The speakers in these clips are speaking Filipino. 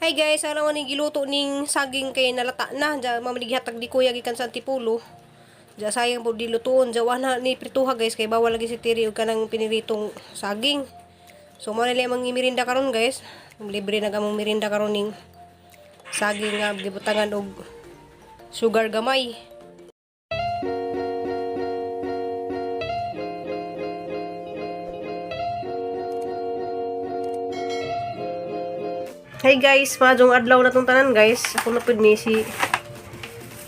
Hi guys, alam mo ni giluto ning saging kay nalata na. Ja mamaligihatag di kuya gikan sa Antipulo. Ja sayang po dilutuon. Ja wana ni prituha guys kay bawal lagi si tiri og kanang piniritong saging. So mo nila mang mirinda karon guys. Libre na gamong mirinda karon ning saging nga gibutangan og sugar gamay. Hey guys, madong adlaw na tong tanan guys. Ako na pud ni si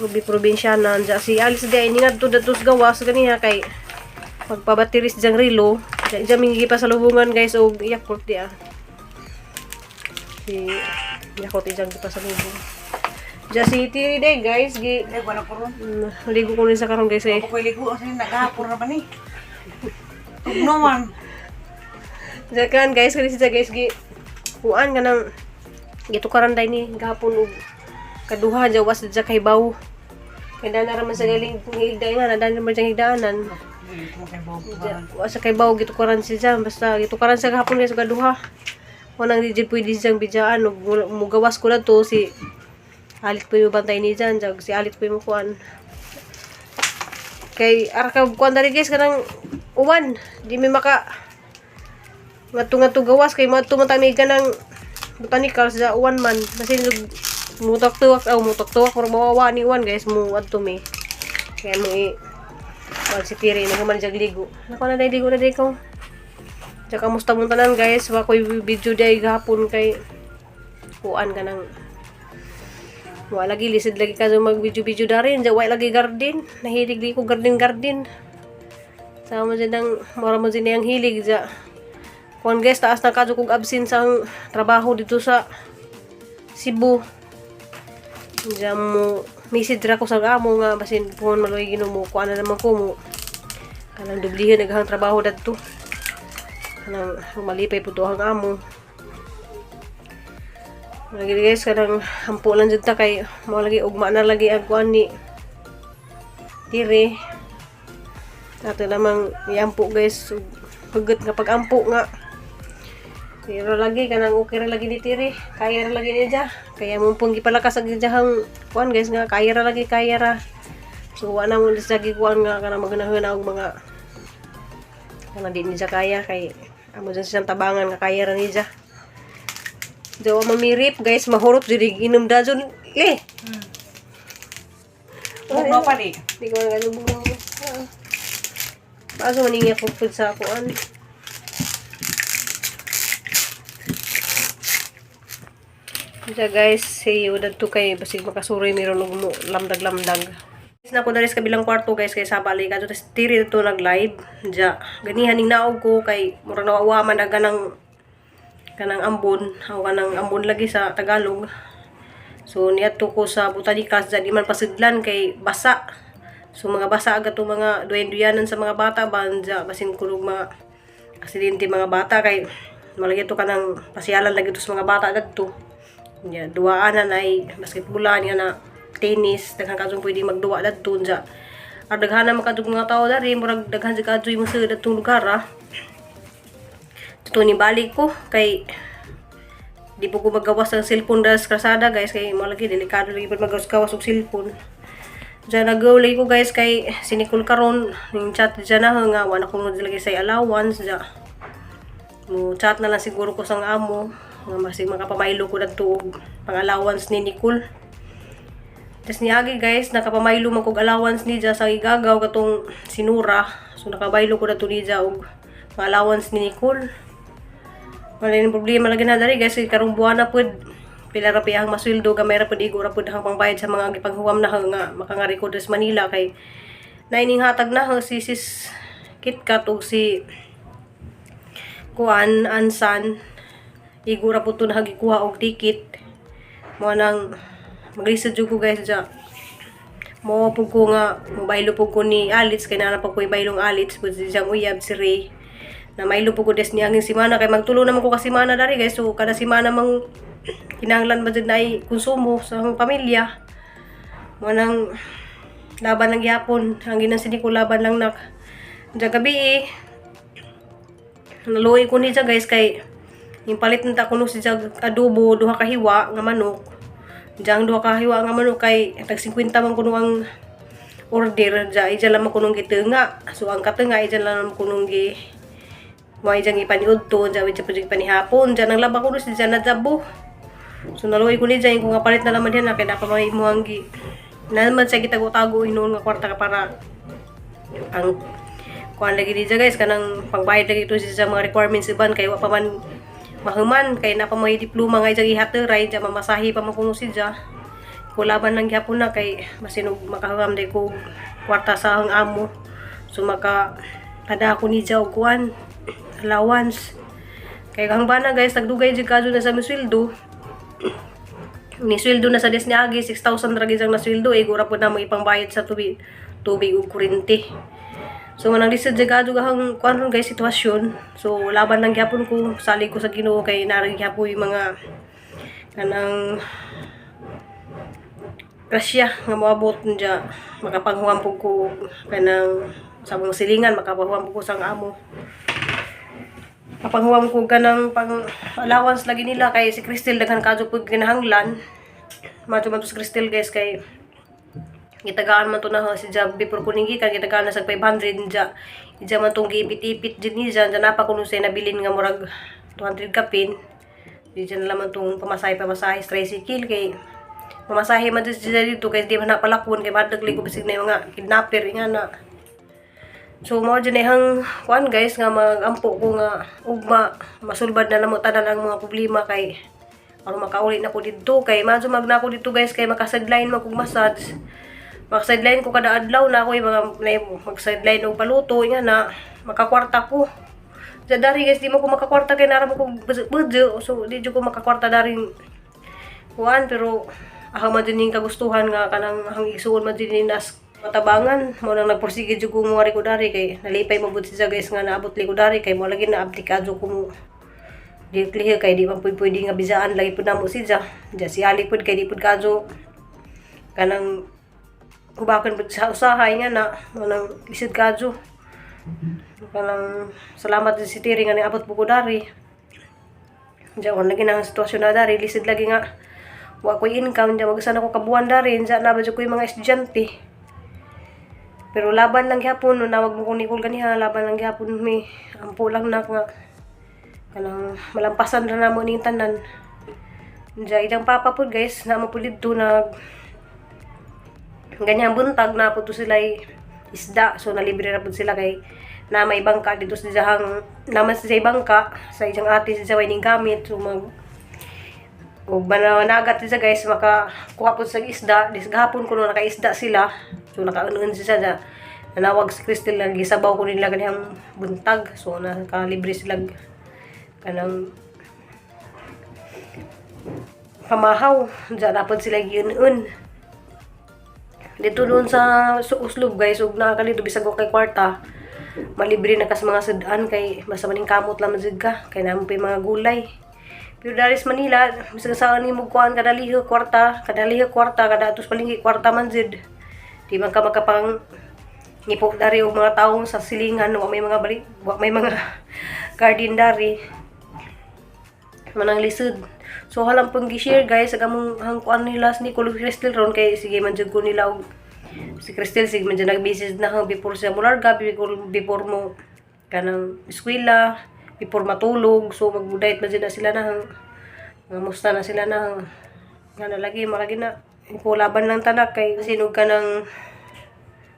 Ruby Provinciana. Si Alice di ay ngadto datos gawas ganiha kay pagpabatiris jang rilo. Diya mingi pa sa lubungan guys og Yakult di ah. Si Yakult ijang pa sa lubong. Diya si Tiri day guys gi ligo ko ni sa karon guys eh. Ako ligo kasi nagahapon na ba ni? Tugno man. Diya kan guys kani siya guys gi kuan kanang gitukaran day ni gahapon og kaduha jawas sa kay baw. Kaya na naman sa galing higday nga nadan naman sa higdaanan. Sa kay baw gitukaran siya basta gitukaran sa gahapon sa kaduha. Wanang di pwede siyang bidyaan og mugawas ko na to si Alit po yung bantay ni dyan. Si Alit po yung kuan. Kay arka kuan dari guys kanang uwan. Di may maka ngadto gawas kay matumantami ka ng botanical sa uwan man kasi mutak-tuwak pero mawawa ni uwan guys mo adto mi kaya mo wag si Tiri na man ligo nako na ligo na day ko tsaka musta mo tanan guys wa koy video day gahapon kay kuan ka ng wala lagi lisid lagi ka mag video darin ja wa lagi garden nahilig di ko garden sama dyan ng mara mo dyan yung hilig ja. Kung guys, taas na kadyo kong absent sa trabaho dito sa Cebu. Diyan mo, message ra ko sa amo nga, basin po maloy ginumo, kuha na naman ko mo. Kanang dublihan, naghang trabaho dito. Kanang malipay po to ang amo. Lagi guys, kanang hampo lang dyan ta kay, mga lagi, ugma na lagi ang kuha ni Tiri. Ato namang iampo guys, hugot nga pag-ampo nga. Pero lagi kanang okay ra lagi ni Tiri. Kaya ra lagi niya. Kaya mumpong gipalakas ang jahang kuan guys nga kaya ra. So wala mo lagi kuan nga kanang magnahon og mga kanang di niya kaya kay amo dyan siyang tabangan nga kaya ra niya. Jawa mamirip guys mahurot jud inom dajon Tugno pa ni. Di ko nga lubong. Paso maningi ako food sa kuan. Diya guys, see you dito kay basig makasuroy meron og mo lamdag. Na ko dali sa kabilang kwarto guys kay sabali kadto tas Tiri dito nag-live. Diya ganihan ning naog ko kay murag nawawa man kanang ambon, o kanang ambon lagi sa Tagalog. So niadto ko sa botanikas di man pasidlan kay basa. So mga basa agad to mga duyan-duyanan sa mga bata banja basin kulog mga aksidente mga bata kay malagi to kanang pasyalan lagi to sa mga bata dadto. Ya, duaan na ay basketbolan nga na tennis daghang kadtong pwede magduwa dadto ja. Daghan na makadtong mga tao dari murag daghan sa kadtoy mo sa dadtong lugar ah. Tuto ni balik ko kay di po ko magawas ng cellphone das krasada guys kay malagi delikado lagi pud magawas og cellphone. Diyan nag-gawlay ko guys kay sinikul karon yung chat dyan na nga wala ko lagi sa allowance dyan mo chat na lang siguro ko sang amo nga masig makapamaylo ko nagtuog pang allowance ni Nicole. Tas niagi guys nakapamaylo man kog allowance ni dyan sa igagaw katong sinura so nakabaylo ko na to ni dyan og pang allowance ni Nicole. Wala yung problema lagi na dari guys karong buwan na pud pila ra piyang masweldo gamay ra pud igo ra pud hang pangbayad sa mga gipanghuwam na nga makangari ko sa Manila kay naining hatag na si sis KitKat og si kuan Ansan igo ra pud to na gikuha og ticket mo nang maglisod jud ko guys ja mo pug ko nga mobaylo pug ko ni Alits kay na pag ko baylong Alits pud siyang uyab si Ray na maylo pug ko des ni angin simana kay magtulo naman ko ka simana dari guys so kada simana mang kinahanglan ba dyan na ay konsumo sa pamilya. Manang laban ng yapon. Ang ginasini ko laban lang nak. Diyan gabi naluoy ko niya guys kay Yung palit nita kuno si adobo duha ka hiwa nga manok. Jang duha ka hiwa nga manok kay tag 50 man kuno ang order ja ija lang kunong gitenga. So ang katenga ija lang kunong gi mo ija ipaniud to ja ija pud panihapon ja nang laba kuno si na jabo. So naluoy ko ni dyan kung kapalit na naman yan kay dapat may imuhang gi naman siya gitago-tago inuon nga kwarta ka para ang kuan lagi di guys kanang pangbayad lagi ito sa mga requirements iban kay wa pa man mahuman kay na pa may diploma nga ija gihateray ja mamasahi pa man kuno siya kulaban lang gyapon na kay masinog makahuam day ko kwarta sa ang amo so maka kada ako ni og kuan allowance kay kang bana guys tagdugay jud kadto na sa misweldo ni sweldo na sa des ni agi 6,000 ra gid ang nasweldo gura po na mo ipangbayad sa tubig ug kuryente. So manang lisod jagado gahang kuan ron guys sitwasyon. So laban lang gyapon ko salig ko sa Ginoo kay naring gyapon yung mga kanang grasya nga moabot nja makapanghuam pug ko kanang sa mga silingan makapanghuam pug ko sang amo. Kapanghuam ko kanang pang allowance lagi nila kay si Crystal daghan kadto pud kinahanglan. Mato man to si Crystal guys kay gitagaan man to na si Jab before ko ningi kay gitagaan na sa 500 ja. Ija man tong gipit-ipit jud ni dyan napa kuno say nabilin nga murag 200 kapin. Di dyan naman tong pamasahe tricycle kay pamasahe man dito kay di man napalakon kay madag ligo bisig na yung mga kidnapper nga na. So mao dyan hang kuan guys nga magampo ko nga ugma masulbad na namo tanan ang mga problema kay aron makauli na ko didto kay madyo magna ko dito guys kay maka-sideline man kog massage. Maka-sideline ko kada adlaw na ako mga mag-sideline og paluto nga na makakwarta ko. Sa dari guys di mo ko makakwarta kay nara mo ko budget so di jud ko makakwarta daring kuan pero aha man din kagustuhan nga kanang hang isuon man din nas matabangan mo nang nagpursige jud ko mo ko dari kay nalipay mo bud siya guys nga naabot li ko dari kay mo lagi na aplikado ko mo di klihe kay di man pwede nga bisaan lagi pud namo siya si ali pud kay di pud kadyo kanang kubakan pud sa usahay nga na mo nang isid kadyo kanang salamat din si Tiri nga niabot po ko dari diyan lagi nang sitwasyon na dari lisid lagi nga wa ko income diyan magsana ko kabuan dari diyan na ba ko yung mga estudyante. Pero laban lang gyapon no nawag mo ko Nicole ganiha laban lang gyapon mi ampo lang na nga kanang malampasan ra namo ning tanan. Diya idang papa pud guys na mo pud dito nag ganyan buntag na pud to sila isda so nalibre ra pud sila kay na may bangka dito sa dihang naman sa bangka sa isang ate sa way ning gamit so mag ug managat siya guys maka kuha pud sa isda dis gahapon kuno nakaisda sila. So nakaunon siya sa nanawag si Crystal lang gisabaw ko nila kaniyang buntag. So nakalibre sila kanang pamahaw. Diyan dapat sila giun-un. Dito doon sa uslob guys ug nakakalito bisag ko kay kwarta. Malibre na kas mga sudan kay basta maning kamot lang man ka kay namo pa mga gulay. Pero dari sa Manila bisag sa ni mo kuan kadaliho kwarta kada atos palinggi kwarta man jud. Di man ka makapang ngipok dari og mga taong sa silingan wa may mga balik wa may mga garden dari manang lisod. So halang pong gi-share guys sa among hangkuan nila ni Nicole Crystal ron kay sige man jud ko nila og si Crystal sige man jud nag-message na before siya mularga before mo kanang eskwela before matulog so magbudayt man jud na sila na musta na sila na nga lagi malagi na laban lang tanak kay sinog ka ng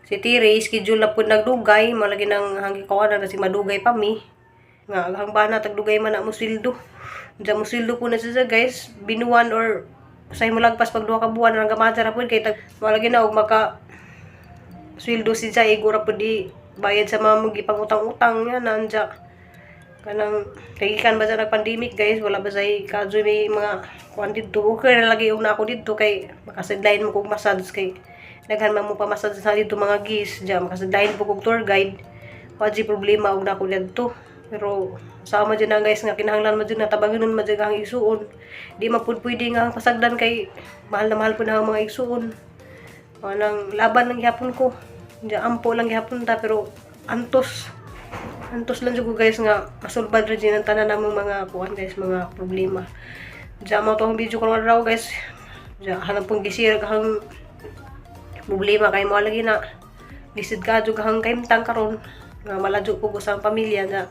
si Tiri schedule na pud nagdugay malagi nang hangi kawanan kasi madugay pa mi nga hangbana tagdugay man na mo sweldo diyan mo sweldo po na siya guys binuwan or say mo lagpas pag duha ka buwan nga gamadja ra pud kay tag malagi na og maka sweldo siya igura pud di bayad sa mga magipangutang-utang nga nanja kanang kagikan ba sa nag-pandemic guys wala ba say kadyo may mga kuan dito okay na lagi una ako dito kay makasidlain mo kog massage kay daghan man mo pa massage sa dito mga gis diyan makasidlain po kog tour guide waji problema og nako dito pero sama dyan na guys nga kinahanglan mo dyan na tabanginon mo dyan ang isuon di mapud pwede nga pasagdan kay mahal na mahal po na ang mga isuon nang laban lang gihapon ko diyan ampo lang gihapon ta pero antos Antos lang jud ko guys nga masulbad ra din ang tanan namong mga kuan guys, mga problema. Diya mo to ang video ko raw guys. Diya hanap pong gisira kahang problema kay mo lagi na lisid ka jud kahang kaimtang karon nga maladyo ko sa pamilya na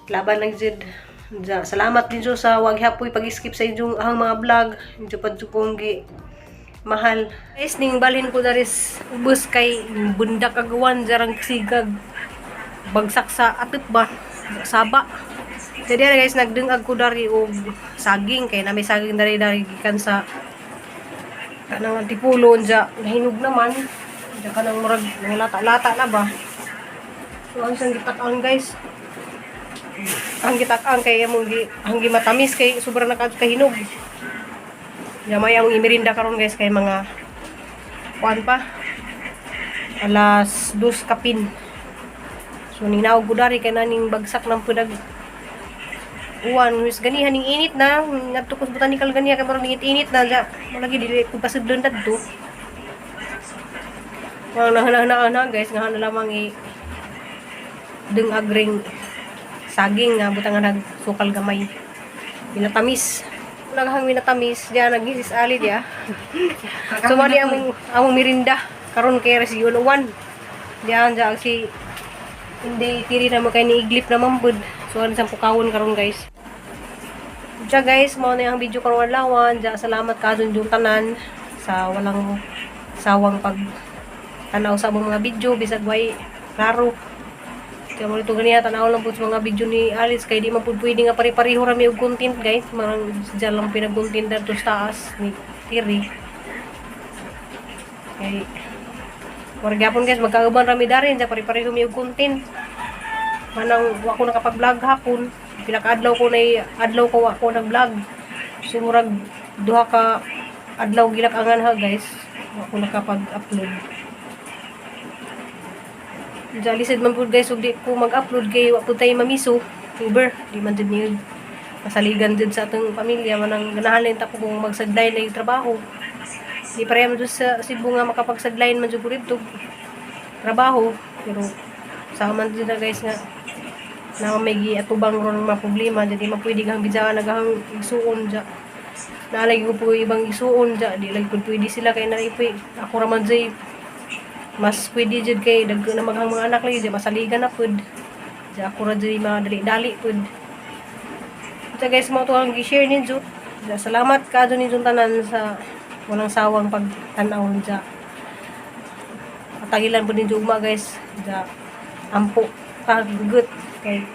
laban lang jud. Diya salamat din jud sa wag hapoy pag-skip sa inyong ahang mga vlog. Jud pa jud kong gi mahal. Guys, ning balhin ko daris ubos kay bundak agawan jarang sigag bagsak sa atip ba saba. Jadi guys nagdungag ko dari og saging kay na may saging dari gikan sa kanang tipulon ja nahinog naman ja kanang murag lata-lata na ba. So ang isang gitak-ang guys, ang gitak-ang kay among ang matamis kay sobra na kahinog. Ya may ang imirinda karon guys kay mga kuan pa alas 2 kapin. So ninaog ko dari kay naning bagsak ng pudag uwan wis ganihan ning init na ngadto ko sa botanical ganiya kay maron init na ja malagi dili ko pasudlon dadto. Wala na guys nga na lamang deng agring saging nga butangan nag sukal gamay. Binatamis. Naghang binatamis diya nagisis ali diya. So mali among mirinda karon kay Region 1. Diyan ja si hindi tiri na mo kay niiglip na mambud. So ano sang pukawon karon guys. Diya guys, mao na ang video karon adlawan. Diya salamat kadun yung tanan sa walang sawang pag tanaw sa among mga video bisag way klaro. Kaya mo ito ganiya tanaw lang po sa mga video ni Alice kay di man pud pwede nga pare-pareho ra mi og content guys. Marang diyan lang pinag-content dito sa taas ni Tiri. Kay Wargapon guys, magkauban rami darin, sa pare-pareho mi og content. Manang wa ko nakapag-vlog hapon, pila ka adlaw ko nay adlaw ko wa ko nag-vlog. So murag duha ka adlaw gilak-angan ha guys, wa ko nakapag-upload. Jalisid man pud guys, ug di ko mag-upload kay wa pud tay mamiso, Uber, di man jud ni masaligan jud sa atong pamilya manang ganahan lang ta ko kung magsaglay na yung trabaho. Di pareha man sa Cebu nga makapagsadlayin man jud dito trabaho pero sa man jud na guys nga na may giatubang ron mga problema jadi mapwede kang bidyangan nagahang isuon ja nalagi ko po ibang isuon ja di lagi pud pwede sila kay naipoy ako ra man jay mas pwede jud kay dagko na maghang mga anak lagi ja masaligan na pud ja ako ra jay madali-dali pud. So guys mo to ang gi-share ninyo. Salamat kadto ninyo tanan sa walang sawang pagtanaw dya. Atagilan po din dyan guys. Dya ampo. Kagugot. Kay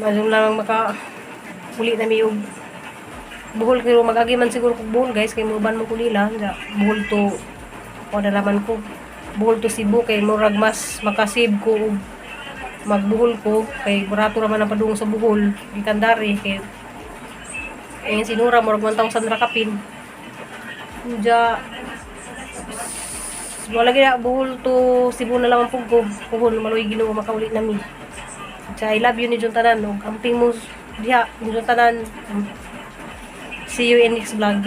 mazum lang makakuli na may yung buhol. Pero mag-agi man siguro kung buhol guys. Kay muban mo kulila. Dya buhol to o nalaman ko. Buhol to Cebu. Kay murag mas makasib ko. Magbuhol ko. Kay burato naman ang padung sa buhol. Ikandari. Kay sinura murag 1,000 rakapin. Diya wala gina buhol to Cebu na lang ang pugko puhol maluwi Ginoo makaulit nami. Diya I love you ni Jun tanan og amping mo diha ni Jun tanan. See you in next vlog.